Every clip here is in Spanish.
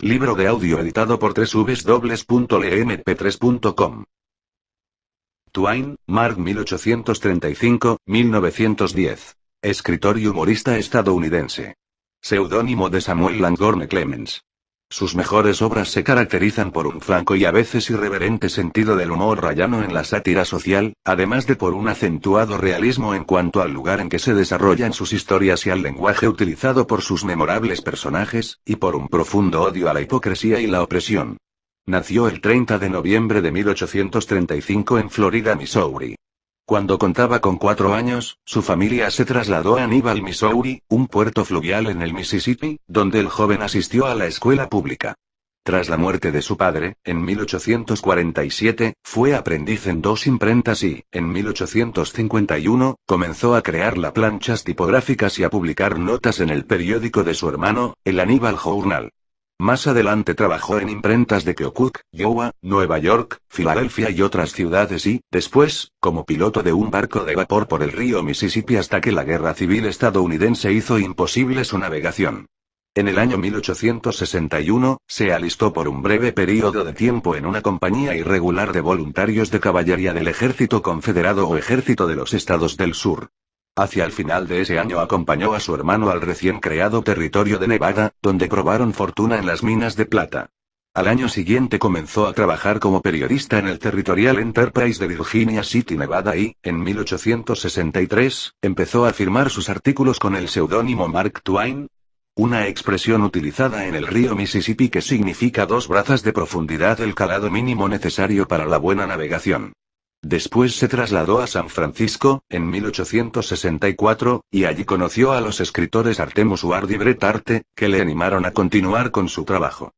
Libro de audio editado por www.lemp3.com. Twain, Mark 1835-1910. Escritor y humorista estadounidense. Seudónimo de Samuel Langhorne Clemens. Sus mejores obras se caracterizan por un franco y a veces irreverente sentido del humor rayano en la sátira social, además de por un acentuado realismo en cuanto al lugar en que se desarrollan sus historias y al lenguaje utilizado por sus memorables personajes, y por un profundo odio a la hipocresía y la opresión. Nació el 30 de noviembre de 1835 en Florida, Missouri. Cuando contaba con 4 años, su familia se trasladó a Hannibal, Missouri, un puerto fluvial en el Mississippi, donde el joven asistió a la escuela pública. Tras la muerte de su padre, en 1847, fue aprendiz en 2 imprentas y, en 1851, comenzó a crear planchas tipográficas y a publicar notas en el periódico de su hermano, el Hannibal Journal. Más adelante trabajó en imprentas de Keokuk, Iowa, Nueva York, Filadelfia y otras ciudades y, después, como piloto de un barco de vapor por el río Mississippi hasta que la Guerra Civil estadounidense hizo imposible su navegación. En el año 1861, se alistó por un breve periodo de tiempo en una compañía irregular de voluntarios de caballería del Ejército Confederado o Ejército de los Estados del Sur. Hacia el final de ese año acompañó a su hermano al recién creado territorio de Nevada, donde probaron fortuna en las minas de plata. Al año siguiente comenzó a trabajar como periodista en el Territorial Enterprise de Virginia City, Nevada y, en 1863, empezó a firmar sus artículos con el seudónimo Mark Twain, una expresión utilizada en el río Mississippi que significa 2 brazas de profundidad, el calado mínimo necesario para la buena navegación. Después se trasladó a San Francisco, en 1864, y allí conoció a los escritores Artemus Ward y Bret Harte, que le animaron a continuar con su trabajo.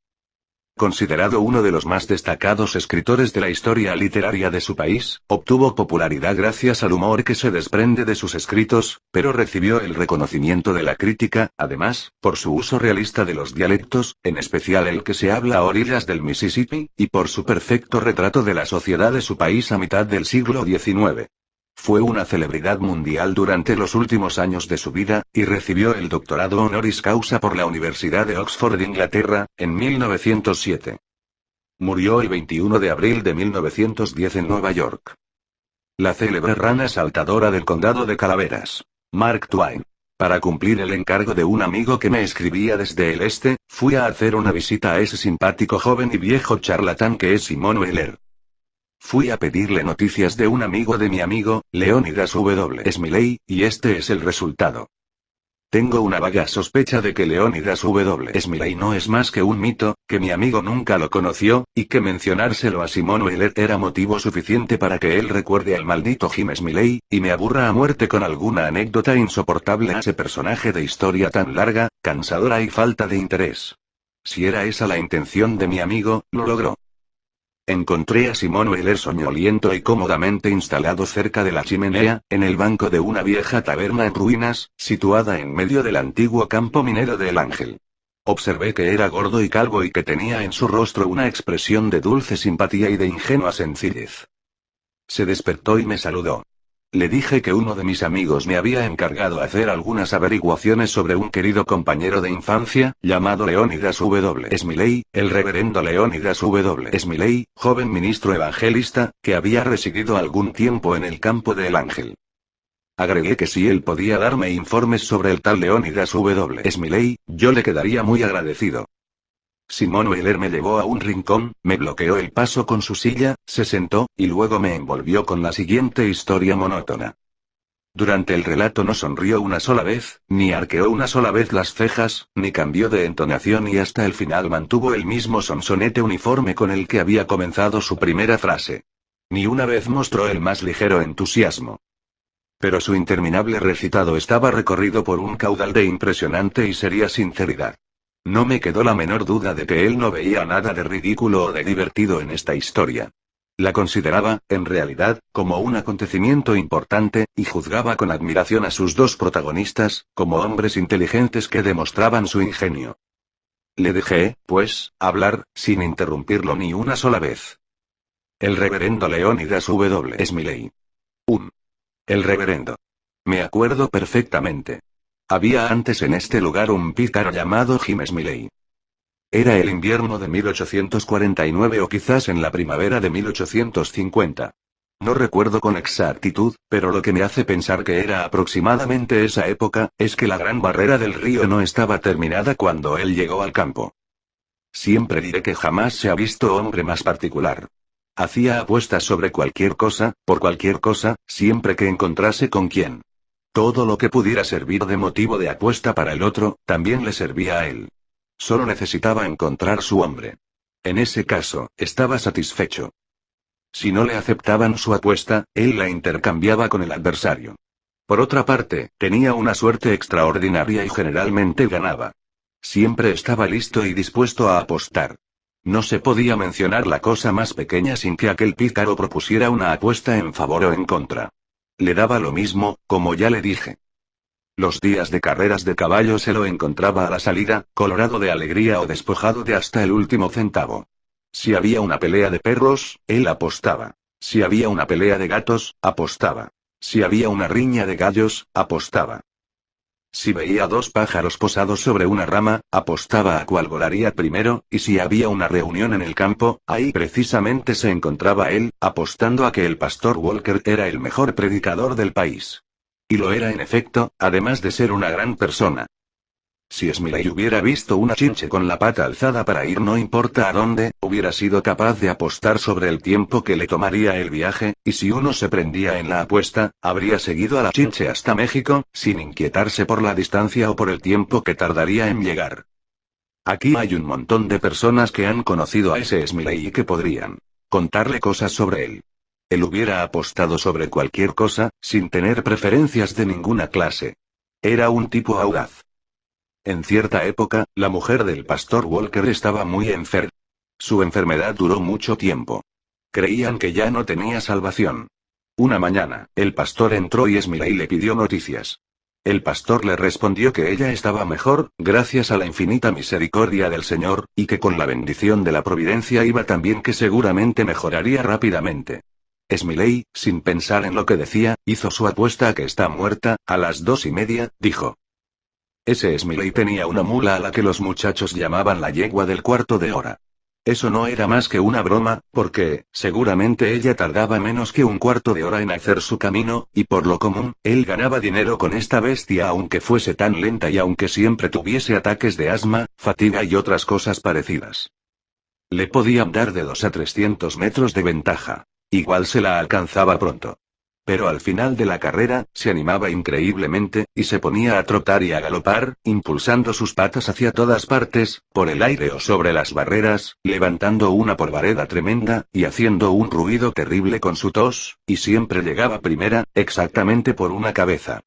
Considerado uno de los más destacados escritores de la historia literaria de su país, obtuvo popularidad gracias al humor que se desprende de sus escritos, pero recibió el reconocimiento de la crítica, además, por su uso realista de los dialectos, en especial el que se habla a orillas del Mississippi, y por su perfecto retrato de la sociedad de su país a mitad del siglo XIX. Fue una celebridad mundial durante los últimos años de su vida, y recibió el doctorado honoris causa por la Universidad de Oxford, Inglaterra, en 1907. Murió el 21 de abril de 1910 en Nueva York. La célebre rana saltadora del condado de Calaveras. Mark Twain. Para cumplir el encargo de un amigo que me escribía desde el este, fui a hacer una visita a ese simpático joven y viejo charlatán que es Simón Wheeler. Fui a pedirle noticias de un amigo de mi amigo, Leonidas W. Smiley, y este es el resultado. Tengo una vaga sospecha de que Leonidas W. Smiley no es más que un mito, que mi amigo nunca lo conoció, y que mencionárselo a Simón Wheeler era motivo suficiente para que él recuerde al maldito Jim Smiley, y me aburra a muerte con alguna anécdota insoportable a ese personaje de historia tan larga, cansadora y falta de interés. Si era esa la intención de mi amigo, lo logró. Encontré a Simón Wheeler soñoliento y cómodamente instalado cerca de la chimenea, en el banco de una vieja taberna en ruinas, situada en medio del antiguo campo minero de El Ángel. Observé que era gordo y calvo y que tenía en su rostro una expresión de dulce simpatía y de ingenua sencillez. Se despertó y me saludó. Le dije que uno de mis amigos me había encargado hacer algunas averiguaciones sobre un querido compañero de infancia, llamado Leonidas W. Smiley, el reverendo Leonidas W. Smiley, joven ministro evangelista, que había residido algún tiempo en el campo de El Ángel. Agregué que si él podía darme informes sobre el tal Leonidas W. Smiley, yo le quedaría muy agradecido. Simón Wheeler me llevó a un rincón, me bloqueó el paso con su silla, se sentó, y luego me envolvió con la siguiente historia monótona. Durante el relato no sonrió una sola vez, ni arqueó una sola vez las cejas, ni cambió de entonación y hasta el final mantuvo el mismo sonsonete uniforme con el que había comenzado su primera frase. Ni una vez mostró el más ligero entusiasmo. Pero su interminable recitado estaba recorrido por un caudal de impresionante y seria sinceridad. No me quedó la menor duda de que él no veía nada de ridículo o de divertido en esta historia. La consideraba, en realidad, como un acontecimiento importante, y juzgaba con admiración a sus 2 protagonistas, como hombres inteligentes que demostraban su ingenio. Le dejé, pues, hablar, sin interrumpirlo ni una sola vez. El reverendo Leonidas W. Smiley. El reverendo. Me acuerdo perfectamente. Había antes en este lugar un pícaro llamado Jim Smiley. Era el invierno de 1849 o quizás en la primavera de 1850. No recuerdo con exactitud, pero lo que me hace pensar que era aproximadamente esa época, es que la gran barrera del río no estaba terminada cuando él llegó al campo. Siempre diré que jamás se ha visto hombre más particular. Hacía apuestas sobre cualquier cosa, por cualquier cosa, siempre que encontrase con quién. Todo lo que pudiera servir de motivo de apuesta para el otro, también le servía a él. Solo necesitaba encontrar su hombre. En ese caso, estaba satisfecho. Si no le aceptaban su apuesta, él la intercambiaba con el adversario. Por otra parte, tenía una suerte extraordinaria y generalmente ganaba. Siempre estaba listo y dispuesto a apostar. No se podía mencionar la cosa más pequeña sin que aquel pícaro propusiera una apuesta en favor o en contra. Le daba lo mismo, como ya le dije. Los días de carreras de caballo se lo encontraba a la salida, colorado de alegría o despojado de hasta el último centavo. Si había una pelea de perros, él apostaba. Si había una pelea de gatos, apostaba. Si había una riña de gallos, apostaba. Si veía dos pájaros posados sobre una rama, apostaba a cuál volaría primero, y si había una reunión en el campo, ahí precisamente se encontraba él, apostando a que el pastor Walker era el mejor predicador del país. Y lo era en efecto, además de ser una gran persona. Si Smiley hubiera visto una chinche con la pata alzada para ir no importa a dónde, hubiera sido capaz de apostar sobre el tiempo que le tomaría el viaje, y si uno se prendía en la apuesta, habría seguido a la chinche hasta México, sin inquietarse por la distancia o por el tiempo que tardaría en llegar. Aquí hay un montón de personas que han conocido a ese Smiley y que podrían contarle cosas sobre él. Él hubiera apostado sobre cualquier cosa, sin tener preferencias de ninguna clase. Era un tipo audaz. En cierta época, la mujer del pastor Walker estaba muy enferma. Su enfermedad duró mucho tiempo. Creían que ya no tenía salvación. Una mañana, el pastor entró y Smiley le pidió noticias. El pastor le respondió que ella estaba mejor, gracias a la infinita misericordia del Señor, y que con la bendición de la providencia iba también que seguramente mejoraría rápidamente. Smiley, sin pensar en lo que decía, hizo su apuesta a que está muerta, a las 2:30, dijo. Ese Smiley tenía una mula a la que los muchachos llamaban la yegua del cuarto de hora. Eso no era más que una broma, porque, seguramente ella tardaba menos que un cuarto de hora en hacer su camino, y por lo común, él ganaba dinero con esta bestia aunque fuese tan lenta y aunque siempre tuviese ataques de asma, fatiga y otras cosas parecidas. Le podían dar de 2 a 300 metros de ventaja. Igual se la alcanzaba pronto. Pero al final de la carrera, se animaba increíblemente, y se ponía a trotar y a galopar, impulsando sus patas hacia todas partes, por el aire o sobre las barreras, levantando una polvareda tremenda, y haciendo un ruido terrible con su tos, y siempre llegaba primera, exactamente por una cabeza.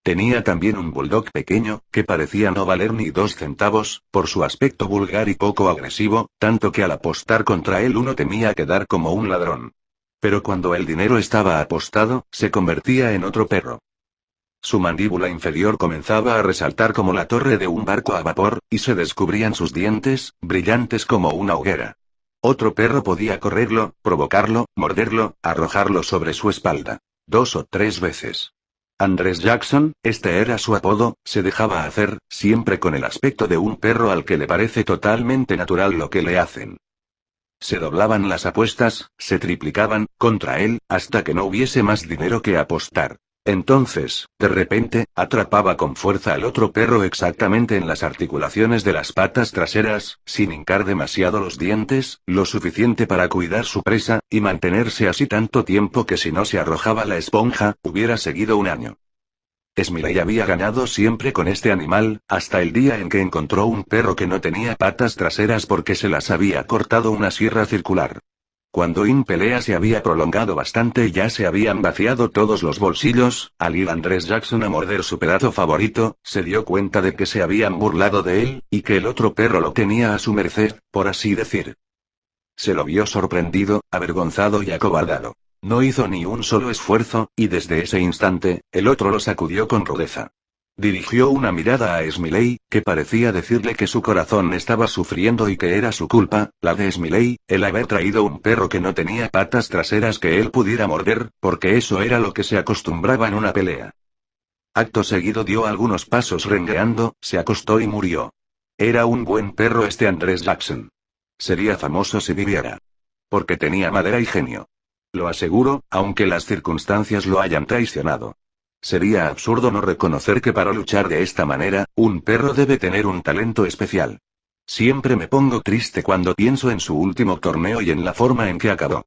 Tenía también un bulldog pequeño, que parecía no valer ni 2 centavos, por su aspecto vulgar y poco agresivo, tanto que al apostar contra él uno temía quedar como un ladrón. Pero cuando el dinero estaba apostado, se convertía en otro perro. Su mandíbula inferior comenzaba a resaltar como la torre de un barco a vapor, y se descubrían sus dientes, brillantes como una hoguera. Otro perro podía correrlo, provocarlo, morderlo, arrojarlo sobre su espalda. 2 o 3 veces. Andrés Jackson, este era su apodo, se dejaba hacer, siempre con el aspecto de un perro al que le parece totalmente natural lo que le hacen. Se doblaban las apuestas, se triplicaban, contra él, hasta que no hubiese más dinero que apostar. Entonces, de repente, atrapaba con fuerza al otro perro exactamente en las articulaciones de las patas traseras, sin hincar demasiado los dientes, lo suficiente para cuidar su presa, y mantenerse así tanto tiempo que si no se arrojaba la esponja, hubiera seguido un año. Smiley había ganado siempre con este animal, hasta el día en que encontró un perro que no tenía patas traseras porque se las había cortado una sierra circular. Cuando la pelea se había prolongado bastante y ya se habían vaciado todos los bolsillos, al ir Andrés Jackson a morder su pedazo favorito, se dio cuenta de que se habían burlado de él, y que el otro perro lo tenía a su merced, por así decir. Se lo vio sorprendido, avergonzado y acobardado. No hizo ni un solo esfuerzo, y desde ese instante, el otro lo sacudió con rudeza. Dirigió una mirada a Smiley, que parecía decirle que su corazón estaba sufriendo y que era su culpa, la de Smiley, el haber traído un perro que no tenía patas traseras que él pudiera morder, porque eso era lo que se acostumbraba en una pelea. Acto seguido dio algunos pasos rengueando, se acostó y murió. Era un buen perro este Andrés Jackson. Sería famoso si viviera. Porque tenía madera y genio. Lo aseguro, aunque las circunstancias lo hayan traicionado. Sería absurdo no reconocer que para luchar de esta manera, un perro debe tener un talento especial. Siempre me pongo triste cuando pienso en su último torneo y en la forma en que acabó.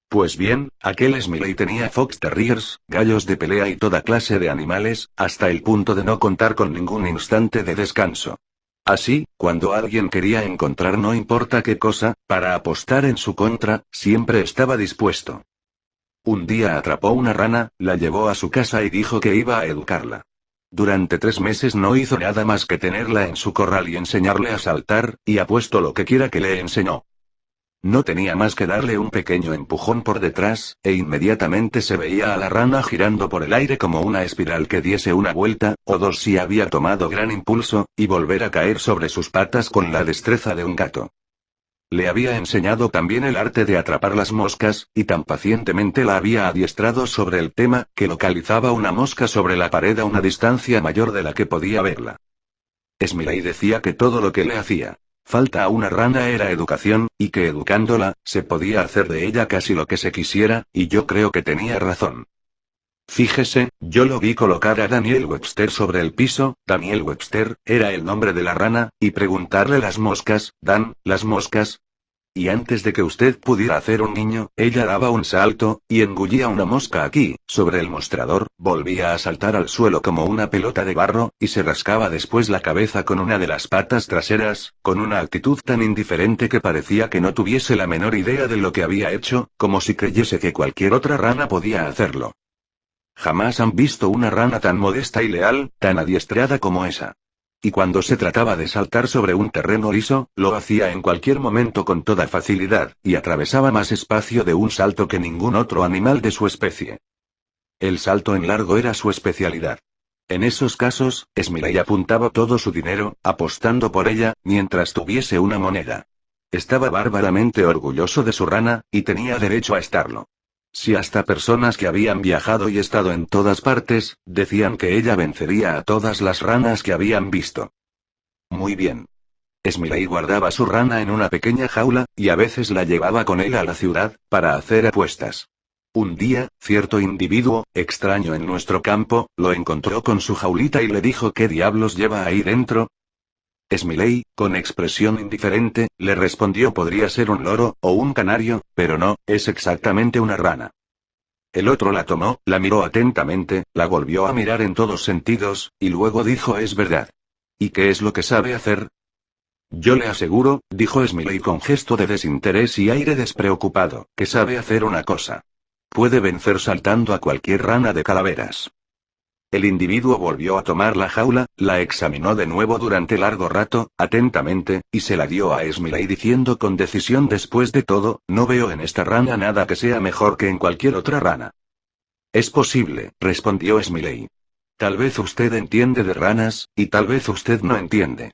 Pues bien, aquel Smiley tenía fox terriers, gallos de pelea y toda clase de animales, hasta el punto de no contar con ningún instante de descanso. Así, cuando alguien quería encontrar no importa qué cosa, para apostar en su contra, siempre estaba dispuesto. Un día atrapó una rana, la llevó a su casa y dijo que iba a educarla. Durante 3 meses no hizo nada más que tenerla en su corral y enseñarle a saltar, y apuesto lo que quiera que le enseñó. No tenía más que darle un pequeño empujón por detrás, e inmediatamente se veía a la rana girando por el aire como una espiral que diese una vuelta, o dos si había tomado gran impulso, y volver a caer sobre sus patas con la destreza de un gato. Le había enseñado también el arte de atrapar las moscas, y tan pacientemente la había adiestrado sobre el tema, que localizaba una mosca sobre la pared a una distancia mayor de la que podía verla. Smiley decía que todo lo que le hacía falta a una rana era educación, y que educándola, se podía hacer de ella casi lo que se quisiera, y yo creo que tenía razón. Fíjese, yo lo vi colocar a Daniel Webster sobre el piso, Daniel Webster, era el nombre de la rana, y preguntarle las moscas, Dan, las moscas. Y antes de que usted pudiera hacer un niño, ella daba un salto, y engullía una mosca aquí, sobre el mostrador, volvía a saltar al suelo como una pelota de barro, y se rascaba después la cabeza con una de las patas traseras, con una actitud tan indiferente que parecía que no tuviese la menor idea de lo que había hecho, como si creyese que cualquier otra rana podía hacerlo. Jamás han visto una rana tan modesta y leal, tan adiestrada como esa. Y cuando se trataba de saltar sobre un terreno liso, lo hacía en cualquier momento con toda facilidad, y atravesaba más espacio de un salto que ningún otro animal de su especie. El salto en largo era su especialidad. En esos casos, Smiley apuntaba todo su dinero, apostando por ella, mientras tuviese una moneda. Estaba bárbaramente orgulloso de su rana, y tenía derecho a estarlo. Si hasta personas que habían viajado y estado en todas partes, decían que ella vencería a todas las ranas que habían visto. Muy bien. Smiley guardaba su rana en una pequeña jaula, y a veces la llevaba con él a la ciudad, para hacer apuestas. Un día, cierto individuo, extraño en nuestro campo, lo encontró con su jaulita y le dijo ¿qué diablos lleva ahí dentro? Smiley, con expresión indiferente, le respondió podría ser un loro, o un canario, pero no, es exactamente una rana. El otro la tomó, la miró atentamente, la volvió a mirar en todos sentidos, y luego dijo es verdad. ¿Y qué es lo que sabe hacer? Yo le aseguro, dijo Smiley con gesto de desinterés y aire despreocupado, que sabe hacer una cosa. Puede vencer saltando a cualquier rana de calaveras. El individuo volvió a tomar la jaula, la examinó de nuevo durante largo rato, atentamente, y se la dio a Smiley diciendo con decisión después de todo, no veo en esta rana nada que sea mejor que en cualquier otra rana. Es posible, respondió Smiley. Tal vez usted entiende de ranas, y tal vez usted no entiende.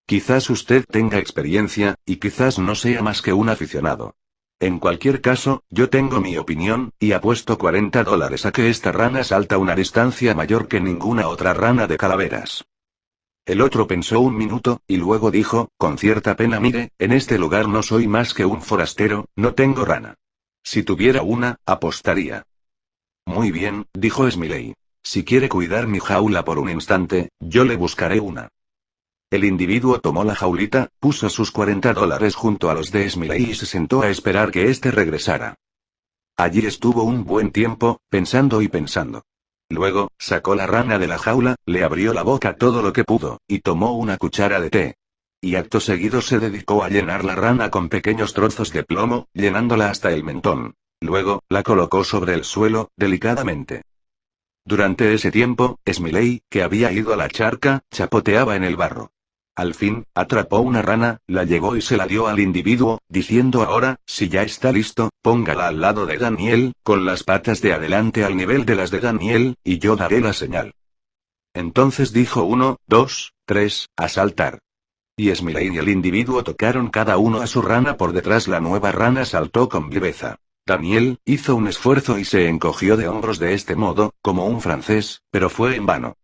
Quizás usted tenga experiencia, y quizás no sea más que un aficionado. En cualquier caso, yo tengo mi opinión, y apuesto $40 a que esta rana salta una distancia mayor que ninguna otra rana de calaveras. El otro pensó un minuto, y luego dijo, con cierta pena mire, en este lugar no soy más que un forastero, no tengo rana. Si tuviera una, apostaría. Muy bien, dijo Smiley. Si quiere cuidar mi jaula por un instante, yo le buscaré una. El individuo tomó la jaulita, puso sus $40 junto a los de Smiley y se sentó a esperar que éste regresara. Allí estuvo un buen tiempo, pensando y pensando. Luego, sacó la rana de la jaula, le abrió la boca todo lo que pudo, y tomó una cuchara de té. Y acto seguido se dedicó a llenar la rana con pequeños trozos de plomo, llenándola hasta el mentón. Luego, la colocó sobre el suelo, delicadamente. Durante ese tiempo, Smiley, que había ido a la charca, chapoteaba en el barro. Al fin, atrapó una rana, la llevó y se la dio al individuo, diciendo ahora, si ya está listo, póngala al lado de Daniel, con las patas de adelante al nivel de las de Daniel, y yo daré la señal. Entonces dijo 1, 2, 3, a saltar. Y Smiley y el individuo tocaron cada uno a su rana por detrás. La nueva rana saltó con viveza. Daniel hizo un esfuerzo y se encogió de hombros de este modo, como un francés, pero fue en vano.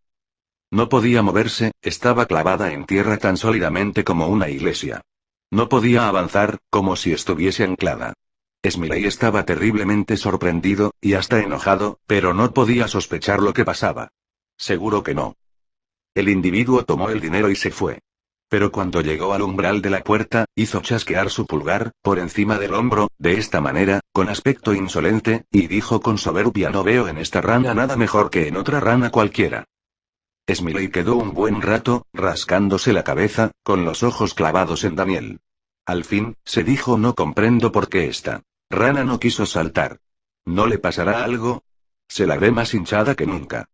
No podía moverse, estaba clavada en tierra tan sólidamente como una iglesia. No podía avanzar, como si estuviese anclada. Smiley estaba terriblemente sorprendido, y hasta enojado, pero no podía sospechar lo que pasaba. Seguro que no. El individuo tomó el dinero y se fue. Pero cuando llegó al umbral de la puerta, hizo chasquear su pulgar, por encima del hombro, de esta manera, con aspecto insolente, y dijo con soberbia: no veo en esta rana nada mejor que en otra rana cualquiera. Smiley quedó un buen rato, rascándose la cabeza, con los ojos clavados en Daniel. Al fin, se dijo: no comprendo por qué esta rana no quiso saltar. ¿No le pasará algo? Se la ve más hinchada que nunca.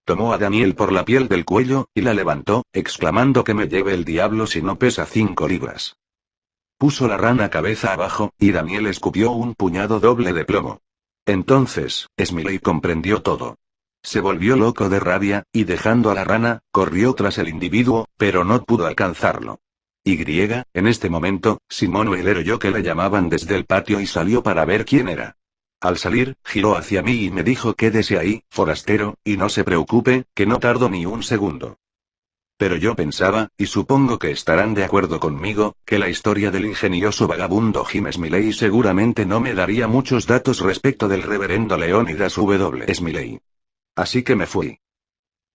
Tomó a Daniel por la piel del cuello, y la levantó, exclamando: que me lleve el diablo si no pesa 5 libras. Puso la rana cabeza abajo, y Daniel escupió un puñado doble de plomo. Entonces, Smiley comprendió todo. Se volvió loco de rabia, y dejando a la rana, corrió tras el individuo, pero no pudo alcanzarlo. En este momento, Simón Wheeler oyó que le llamaban desde el patio y salió para ver quién era. Al salir, giró hacia mí y me dijo: quédese ahí, forastero, y no se preocupe, que no tardo ni un segundo. Pero yo pensaba, y supongo que estarán de acuerdo conmigo, que la historia del ingenioso vagabundo Jim Smiley seguramente no me daría muchos datos respecto del reverendo Leonidas W. Smiley. Así que me fui.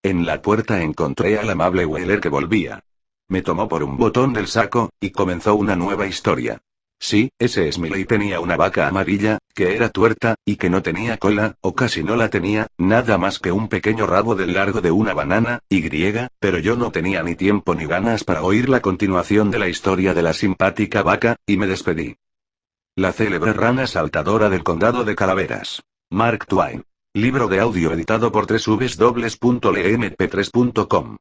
En la puerta encontré al amable Wheeler que volvía. Me tomó por un botón del saco, y comenzó una nueva historia. Sí, ese Smiley tenía una vaca amarilla, que era tuerta, y que no tenía cola, o casi no la tenía, nada más que un pequeño rabo del largo de una banana, pero yo no tenía ni tiempo ni ganas para oír la continuación de la historia de la simpática vaca, y me despedí. La célebre rana saltadora del condado de Calaveras. Mark Twain. Libro de audio editado por www.lemp3.com.